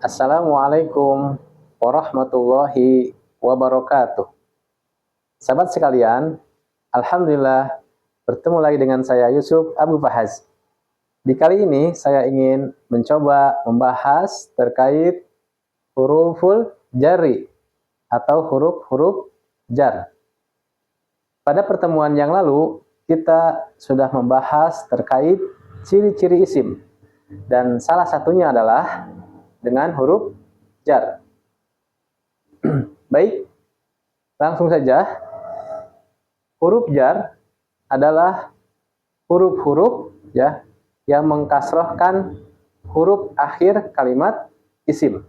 Assalamualaikum warahmatullahi wabarakatuh. Sahabat sekalian, Alhamdulillah bertemu lagi dengan saya Yusuf Abu Fahaz. Di kali ini saya ingin mencoba membahas terkait huruful jari atau huruf-huruf jar. Pada pertemuan yang lalu kita sudah membahas terkait ciri-ciri isim dan salah satunya adalah dengan huruf jar. Baik, langsung saja. Huruf jar adalah huruf-huruf ya yang mengkasrohkan huruf akhir kalimat isim.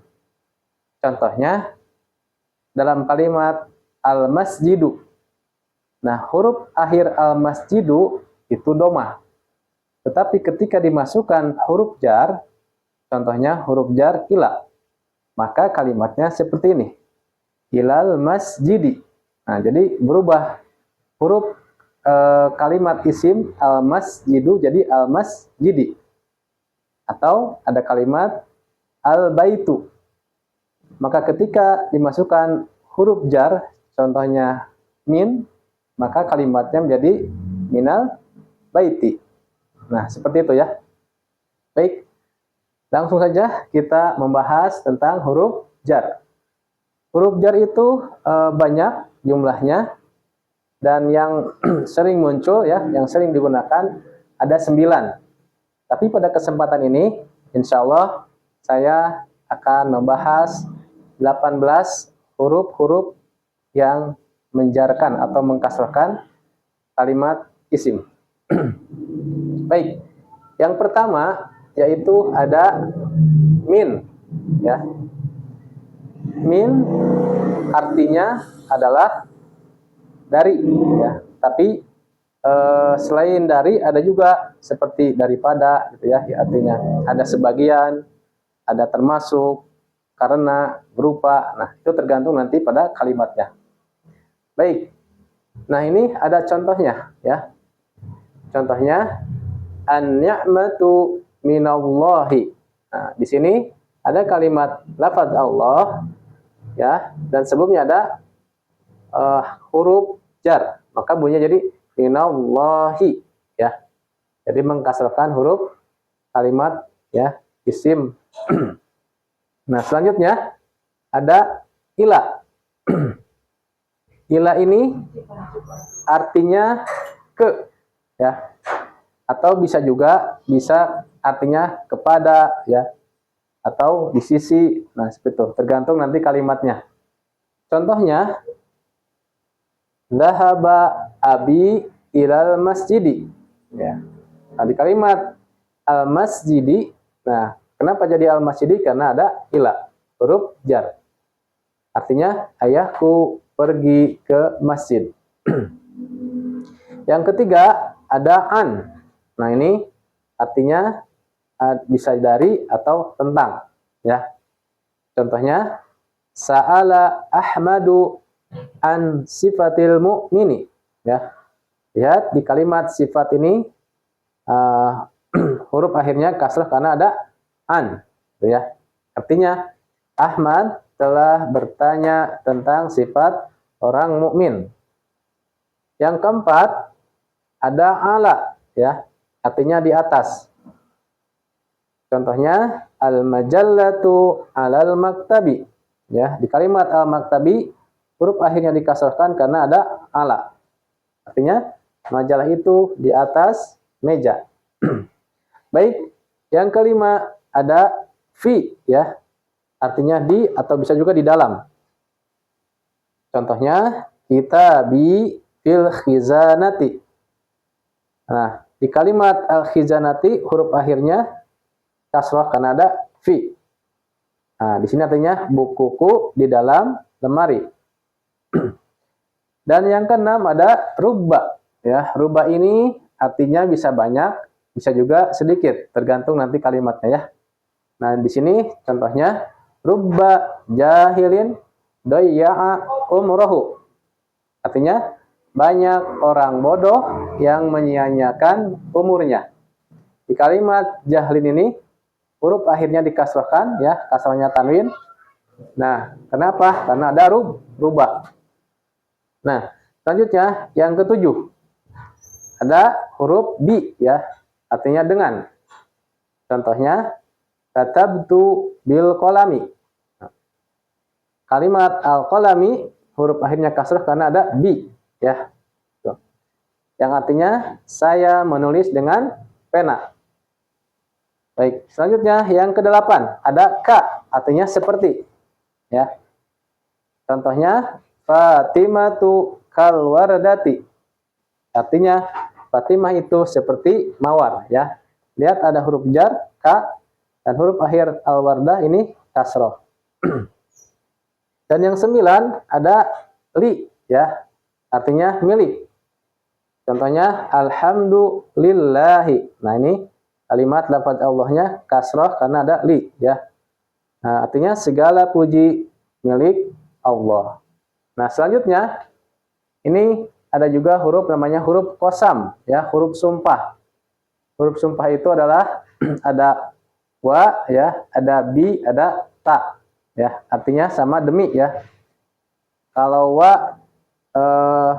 Contohnya dalam kalimat al-masjidu. Nah, huruf akhir al-masjidu itu domah. Tetapi ketika dimasukkan huruf jar, contohnya huruf jar ila, maka kalimatnya seperti ini. Ilal masjidi. Nah, jadi berubah huruf kalimat isim al-masjidu jadi al-masjidi. Atau ada kalimat al-baitu. Maka ketika dimasukkan huruf jar, contohnya min, maka kalimatnya menjadi minal baiti. Nah, seperti itu ya. Baik, langsung saja kita membahas tentang huruf jar. Huruf jar itu banyak jumlahnya, dan yang sering muncul ya, yang sering digunakan ada 9. Tapi pada kesempatan ini, insya Allah saya akan membahas 18 huruf-huruf yang menjarkan atau mengkasrahkan kalimat isim. Baik, yang pertama yaitu ada min, ya. Min artinya adalah dari, ya. Tapi selain dari ada juga seperti daripada, gitu ya. Artinya ada sebagian, ada termasuk, karena, berupa. Nah, itu tergantung nanti pada kalimatnya. Baik, nah ini ada contohnya ya. Contohnya an-ni'matu minallahi. Nah, di sini ada kalimat lafaz Allah ya, dan sebelumnya ada huruf jar. Maka bunyinya jadi minallahi ya. Jadi mengkasrahkan huruf kalimat ya isim. Nah, selanjutnya ada ila. Ila ini artinya ke ya, atau bisa artinya kepada ya, atau di sisi. Nah, seperti itu, tergantung nanti kalimatnya. Contohnya dhahaba abi ilal masjidi ya. Nah, di kalimat al masjidi, nah kenapa jadi al masjidi? Karena ada ila, huruf jar. Artinya ayahku pergi ke masjid. Yang ketiga ada an. Nah, ini artinya bisa dari atau tentang ya. Contohnya sa'ala Ahmadu an sifatil mu'mini ya. Lihat di kalimat sifat ini huruf akhirnya kasrah karena ada an, gitu ya. Artinya Ahmad telah bertanya tentang sifat orang mukmin. Yang keempat ada ala ya, artinya di atas. Contohnya al-majallatu alal maktabi ya. Di kalimat al-maktabi huruf akhirnya dikasrahkan karena ada ala. Artinya majalah itu di atas meja. Baik, yang kelima ada fi ya. Artinya di atau bisa juga di dalam. Contohnya kitabi fil khizanati. Nah, di kalimat al-khizanati huruf akhirnya kasrah karena ada fi. Nah, di sini artinya bukuku di dalam lemari. Dan yang keenam ada rubba ya. Rubba ini artinya bisa banyak, bisa juga sedikit, tergantung nanti kalimatnya ya. Nah, di sini contohnya rubba jahilin doyya'a umrohu. Artinya banyak orang bodoh yang menyia-nyiakan umurnya. Di kalimat jahlin ini huruf akhirnya dikasrohkan, ya, kasrohnya tanwin. Nah, kenapa? Karena ada rubah. Nah, selanjutnya yang ketujuh ada huruf bi, ya, artinya dengan. Contohnya katabtu bil qalami. Kalimat al qalami huruf akhirnya kasroh karena ada bi, ya. Yang artinya saya menulis dengan pena. Baik, selanjutnya yang kedelapan ada ka, artinya seperti, ya. Contohnya Fatimatu kal wardati. Artinya Fatimah itu seperti mawar, ya. Lihat ada huruf jar ka dan huruf akhir al wardah ini kasroh. Dan yang sembilan ada li, ya. Artinya milik. Contohnya alhamdulillahi. Nah, ini kalimat lafaz Allahnya kasroh karena ada li, ya. Nah, artinya segala puji milik Allah. Nah, selanjutnya ini ada juga huruf namanya huruf qasam, ya, huruf sumpah. Huruf sumpah itu adalah ada wa, ya, ada bi, ada ta, ya. Artinya sama demi, ya. Kalau wa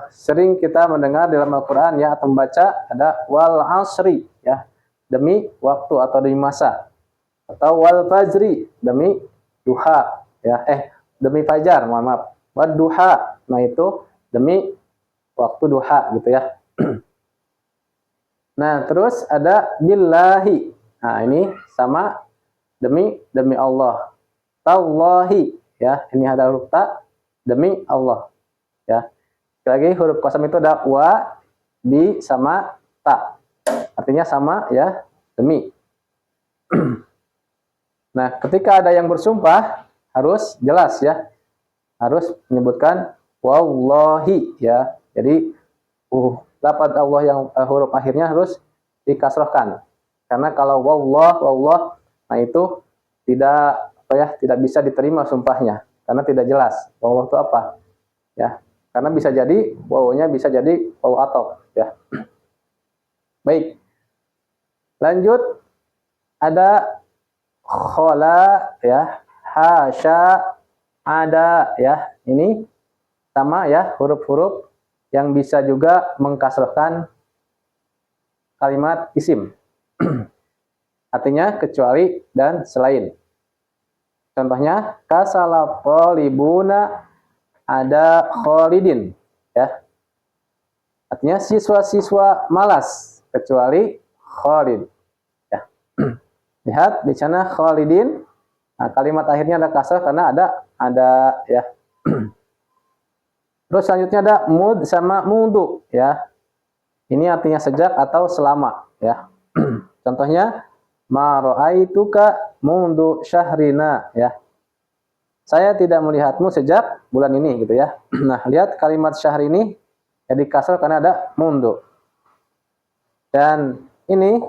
sering kita mendengar dalam Al-Quran, ya, atau membaca ada wal asri, ya, demi waktu atau demi masa, atau wal fajri, demi duha, ya, demi fajar, mohon maaf, wad duha, nah itu demi waktu duha, gitu, ya. Nah, terus ada billahi, nah ini sama demi Allah, tallahi, ya, ini ada huruf ta, demi Allah, ya. Lagi huruf qasam itu ada wa, bi, sama ta. Artinya sama, ya, demi. Nah, ketika ada yang bersumpah harus jelas, ya. Harus menyebutkan wallahi, ya. Jadi lafaz Allah yang huruf akhirnya harus dikasrohkan. Karena kalau wallah, nah itu tidak tidak bisa diterima sumpahnya karena tidak jelas. Wallah itu apa? Ya. Karena bisa jadi wawunya bisa jadi wawu athof, ya. Baik. Lanjut ada khola, ya, hasya, ada, ya. Ini sama, ya, huruf-huruf yang bisa juga mengkasrohkan kalimat isim. Artinya kecuali dan selain. Contohnya kasala talibuna ada Khalidin, ya. Artinya siswa-siswa malas kecuali Khalid, ya. Lihat di sana Khalidin. Nah, kalimat akhirnya ada kasrah karena ada, ya. Terus selanjutnya ada mud sama mundu, ya. Ini artinya sejak atau selama, ya. Contohnya ma ra'aituka mundu syahrina, ya. Saya tidak melihatmu sejak bulan ini, gitu, ya. Nah, lihat kalimat syahr ini jadi kasrah karena ada mundu. Dan ini,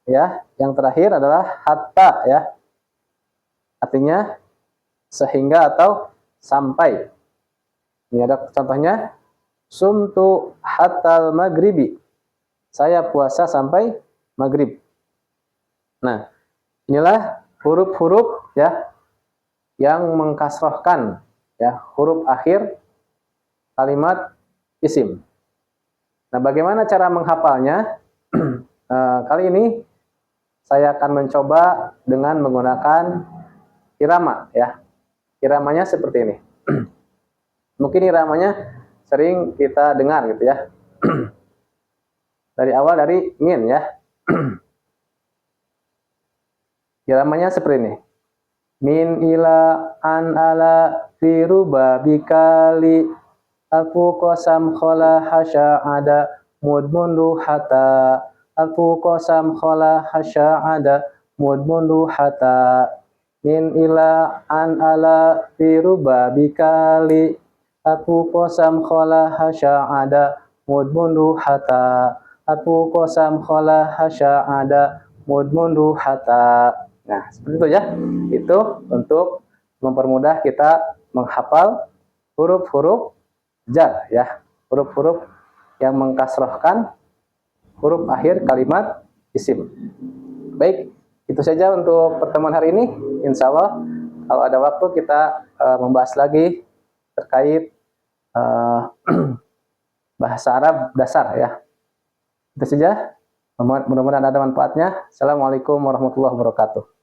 ya, yang terakhir adalah hatta, ya. Artinya sehingga atau sampai. Ini ada contohnya sumtu hatal maghribi. Saya puasa sampai maghrib. Nah, inilah huruf-huruf, ya, yang mengkasrohkan, ya, huruf akhir kalimat isim. Nah, bagaimana cara menghafalnya? Kali ini saya akan mencoba dengan menggunakan irama, ya. Iramanya seperti ini. Mungkin iramanya sering kita dengar, gitu, ya. Dari awal dari min, ya. Iramanya seperti ini. Min ila an ala fi ruba bikali alfu qasam khala hasya ada mud mundu hata alfu qasam khala hasya ada mud mundu hata min ila an ala fi ruba bikali alfu qasam khala hasya ada mud mundu hata alfu qasam khala hasya ada mud mundu hata. Nah, seperti itu, ya. Itu untuk mempermudah kita menghafal huruf-huruf jar, ya. Huruf-huruf yang mengkasrohkan huruf akhir kalimat isim. Baik, Itu saja untuk pertemuan hari ini. Insya Allah kalau ada waktu kita membahas lagi terkait bahasa Arab dasar ya. Itu saja. Mudah-mudahan ada manfaatnya. Assalamualaikum warahmatullahi wabarakatuh.